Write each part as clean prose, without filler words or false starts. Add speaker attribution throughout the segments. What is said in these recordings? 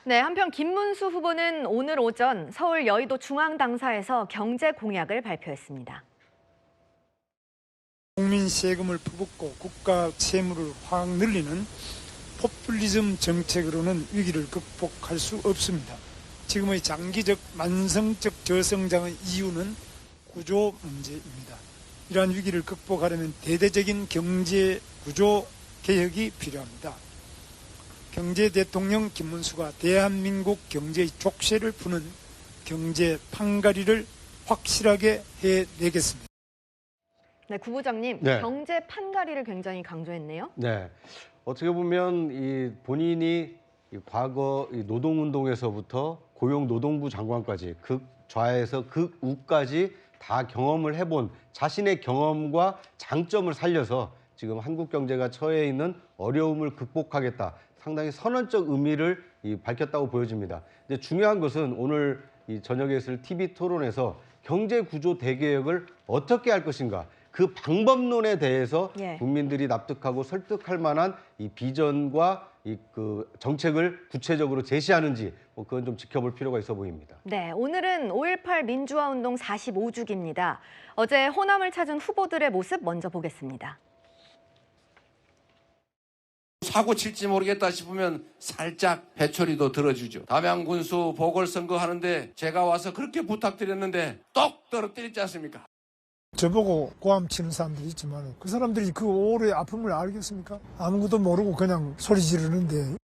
Speaker 1: 네, 한편 김문수 후보는 오늘 오전 서울 여의도 중앙당사에서 경제 공약을 발표했습니다.
Speaker 2: 국민 세금을 퍼붓고 국가 채무를 확 늘리는 포퓰리즘 정책으로는 위기를 극복할 수 없습니다. 지금의 장기적 만성적 저성장의 이유는 구조 문제입니다. 이러한 위기를 극복하려면 대대적인 경제 구조 개혁이 필요합니다. 경제 대통령 김문수가 대한민국 경제의 족쇄를 푸는 경제 판가리를 확실하게 해내겠습니다.
Speaker 1: 네, 구부장님,
Speaker 3: 네.
Speaker 1: 경제 판가리를 굉장히 강조했네요.
Speaker 3: 네. 어떻게 보면 본인이 과거 노동운동에서부터 고용노동부 장관까지 극좌에서 극우까지 다 경험을 해본 자신의 경험과 장점을 살려서 지금 한국 경제가 처해 있는 어려움을 극복하겠다. 상당히 선언적 의미를 밝혔다고 보여집니다. 근데 중요한 것은 오늘 저녁에 있을 TV 토론에서 경제구조 대개혁을 어떻게 할 것인가. 그 방법론에 대해서 국민들이 납득하고 설득할 만한 이 비전과 그 정책을 구체적으로 제시하는지 그건 좀 지켜볼 필요가 있어 보입니다.
Speaker 1: 네, 오늘은 5.18 민주화운동 45주기입니다. 어제 호남을 찾은 후보들의 모습 먼저 보겠습니다.
Speaker 4: 사고 칠지 모르겠다 싶으면 살짝 배초리도 들어주죠. 담양군수 보궐선거 하는데 제가 와서 그렇게 부탁드렸는데 똑 떨어뜨렸지 않습니까?
Speaker 2: 저보고 고함 치는 사람들이 있지만 그 사람들이 그 오래의 아픔을 알겠습니까? 아무것도 모르고 그냥 소리 지르는데.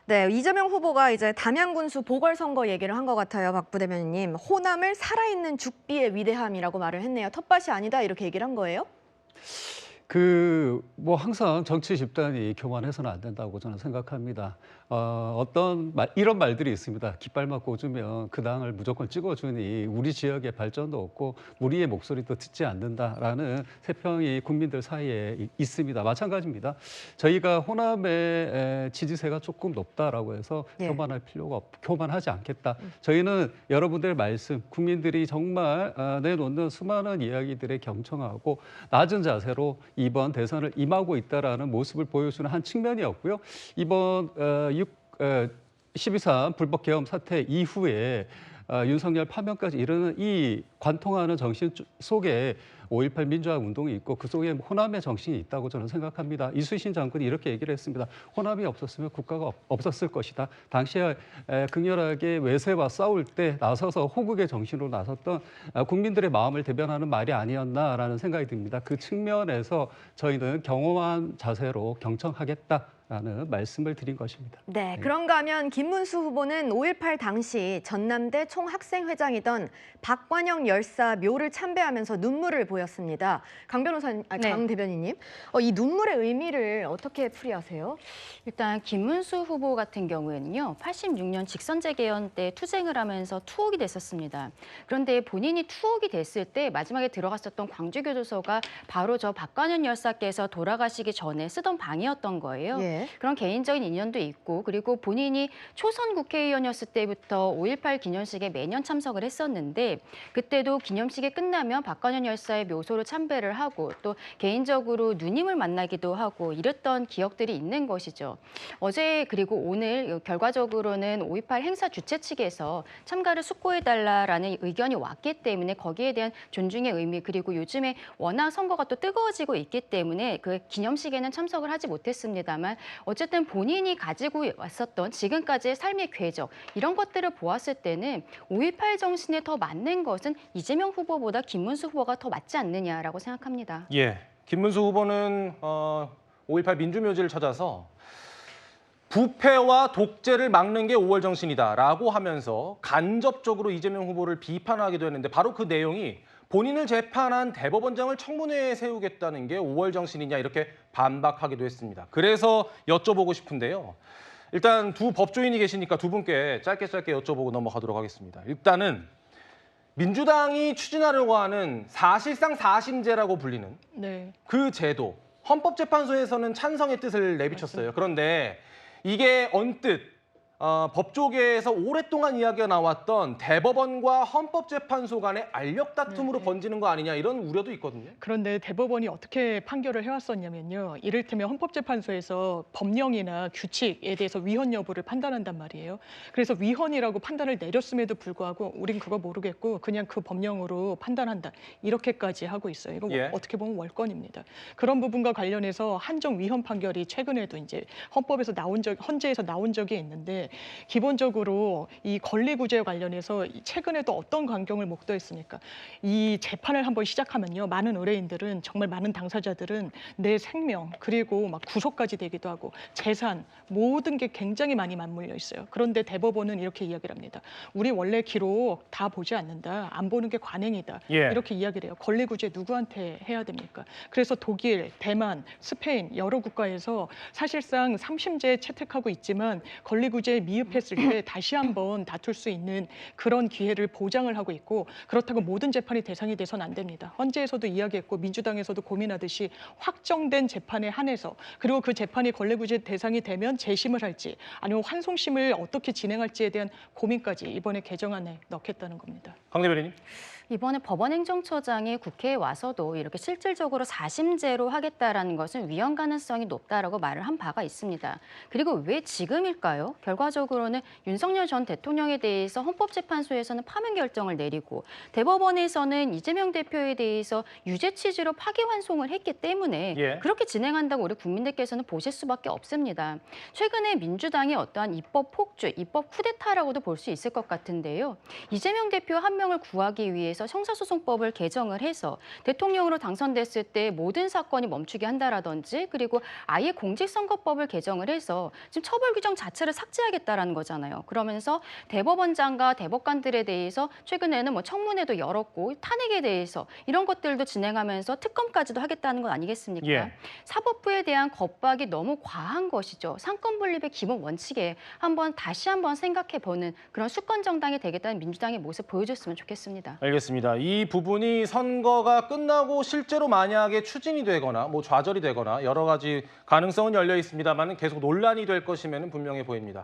Speaker 1: 네, 이재명 후보가 이제 담양군수 보궐선거 얘기를 한 것 같아요, 박 부대변인님. 호남을 살아있는 죽비의 위대함이라고 말을 했네요. 텃밭이 아니다 이렇게 얘기를 한 거예요?
Speaker 5: 항상 정치 집단이 교만해서는 안 된다고 저는 생각합니다. 이런 말들이 있습니다. 깃발만 꽂으면 그 당을 무조건 찍어주니 우리 지역의 발전도 없고 우리의 목소리도 듣지 않는다라는 세평이 국민들 사이에 있습니다. 마찬가지입니다. 저희가 호남의 지지세가 조금 높다라고 해서 교만하지 않겠다. 저희는 여러분들 말씀, 국민들이 정말 내놓는 수많은 이야기들에 경청하고 낮은 자세로 이번 대선을 임하고 있다라는 모습을 보여주는 한 측면이었고요. 이번 12.3 불법 계엄 사태 이후에 윤석열 파면까지 이르는 이 관통하는 정신 속에 5.18 민주화 운동이 있고 그 속에 호남의 정신이 있다고 저는 생각합니다. 이순신 장군이 이렇게 얘기를 했습니다. 호남이 없었으면 국가가 없었을 것이다. 당시에 극렬하게 외세와 싸울 때 나서서 호국의 정신으로 나섰던 국민들의 마음을 대변하는 말이 아니었나라는 생각이 듭니다. 그 측면에서 저희는 경험한 자세로 경청하겠다. 라는 말씀을 드린 것입니다.
Speaker 1: 네, 그런가 하면 김문수 후보는 5.18 당시 전남대 총학생회장이던 박관영 열사 묘를 참배하면서 눈물을 보였습니다. 강 대변인님, 이 눈물의 의미를 어떻게 풀이하세요?
Speaker 6: 일단 김문수 후보 같은 경우에는요, 86년 직선제개헌 때 투쟁을 하면서 투옥이 됐었습니다. 그런데 본인이 투옥이 됐을 때 마지막에 들어갔었던 광주교도소가 바로 저 박관영 열사께서 돌아가시기 전에 쓰던 방이었던 거예요. 그런 개인적인 인연도 있고, 그리고 본인이 초선 국회의원이었을 때부터 5.18 기념식에 매년 참석을 했었는데 그때도 기념식이 끝나면 박관영 열사의 묘소로 참배를 하고 또 개인적으로 누님을 만나기도 하고 이랬던 기억들이 있는 것이죠. 어제 그리고 오늘 결과적으로는 5.18 행사 주최 측에서 참가를 숙고해달라라는 의견이 왔기 때문에 거기에 대한 존중의 의미, 그리고 요즘에 워낙 선거가 또 뜨거워지고 있기 때문에 그 기념식에는 참석을 하지 못했습니다만 어쨌든 본인이 가지고 왔었던 지금까지의 삶의 궤적 이런 것들을 보았을 때는 5.18 정신에 더 맞는 것은 이재명 후보보다 김문수 후보가 더 맞지 않느냐라고 생각합니다.
Speaker 7: 예, 김문수 후보는 5.18 민주묘지를 찾아서 부패와 독재를 막는 게 5월 정신이다라고 하면서 간접적으로 이재명 후보를 비판하기도 했는데 바로 그 내용이 본인을 재판한 대법원장을 청문회에 세우겠다는 게 5월 정신이냐 이렇게 반박하기도 했습니다. 그래서 여쭤보고 싶은데요. 일단 두 법조인이 계시니까 두 분께 짧게 여쭤보고 넘어가도록 하겠습니다. 일단은 민주당이 추진하려고 하는 사실상 사심제라고 불리는 그 제도, 헌법재판소에서는 찬성의 뜻을 내비쳤어요. 그런데 이게 언뜻 법조계에서 오랫동안 이야기가 나왔던 대법원과 헌법재판소 간의 알력 다툼으로 번지는 거 아니냐 이런 우려도 있거든요.
Speaker 8: 그런데 대법원이 어떻게 판결을 해왔었냐면요. 이를테면 헌법재판소에서 법령이나 규칙에 대해서 위헌 여부를 판단한단 말이에요. 그래서 위헌이라고 판단을 내렸음에도 불구하고 우린 그거 모르겠고 그냥 그 법령으로 판단한다. 이렇게까지 하고 있어요. 이거
Speaker 7: 예.
Speaker 8: 어떻게 보면 월권입니다. 그런 부분과 관련해서 한정 위헌 판결이 최근에도 이제 헌재에서 나온 적이 있는데 기본적으로 이 권리구제 관련해서 최근에도 어떤 광경을 목도했습니까? 이 재판을 한번 시작하면요, 많은 의뢰인들은 정말 많은 당사자들은 내 생명 그리고 막 구속까지 되기도 하고 재산 모든 게 굉장히 많이 맞물려 있어요. 그런데 대법원은 이렇게 이야기를 합니다. 우리 원래 기록 다 보지 않는다. 안 보는 게 관행이다.
Speaker 7: 예.
Speaker 8: 이렇게 이야기를 해요. 권리구제 누구한테 해야 됩니까? 그래서 독일, 대만, 스페인 여러 국가에서 사실상 3심제에 채택하고 있지만 권리구제에 미흡했을 때 다시 한번 다툴 수 있는 그런 기회를 보장을 하고 있고 그렇다고 모든 재판이 대상이 돼서는 안 됩니다. 헌재에서도 이야기했고 민주당에서도 고민하듯이 확정된 재판에 한해서 그리고 그 재판이 권리구제 대상이 되면 재심을 할지 아니면 환송심을 어떻게 진행할지에 대한 고민까지 이번에 개정안에 넣겠다는 겁니다.
Speaker 7: 강 대변인님.
Speaker 6: 이번에 법원행정처장이 국회에 와서도 이렇게 실질적으로 4심제로 하겠다라는 것은 위헌 가능성이 높다라고 말을 한 바가 있습니다. 그리고 왜 지금일까요? 결과적으로는 윤석열 전 대통령에 대해서 헌법재판소에서는 파면 결정을 내리고 대법원에서는 이재명 대표에 대해서 유죄 취지로 파기환송을 했기 때문에
Speaker 7: 예.
Speaker 6: 그렇게 진행한다고 우리 국민들께서는 보실 수밖에 없습니다. 최근에 민주당이 어떠한 입법 폭주, 입법 쿠데타라고도 볼 수 있을 것 같은데요. 이재명 대표 한 명을 구하기 위해서 형사소송법을 개정을 해서 대통령으로 당선됐을 때 모든 사건이 멈추게 한다라든지 그리고 아예 공직선거법을 개정을 해서 지금 처벌 규정 자체를 삭제하겠다라는 거잖아요. 그러면서 대법원장과 대법관들에 대해서 최근에는 뭐 청문회도 열었고 탄핵에 대해서 이런 것들도 진행하면서 특검까지도 하겠다는 건 아니겠습니까?
Speaker 7: 예.
Speaker 6: 사법부에 대한 겁박이 너무 과한 것이죠. 상권 분립의 기본 원칙에 다시 한번 생각해보는 그런 수권 정당이 되겠다는 민주당의 모습 보여줬으면 좋겠습니다.
Speaker 7: 알겠습니다. 이 부분이 선거가 끝나고 실제로 만약에 추진이 되거나 뭐 좌절이 되거나 여러 가지 가능성은 열려 있습니다만 계속 논란이 될 것이면 분명해 보입니다.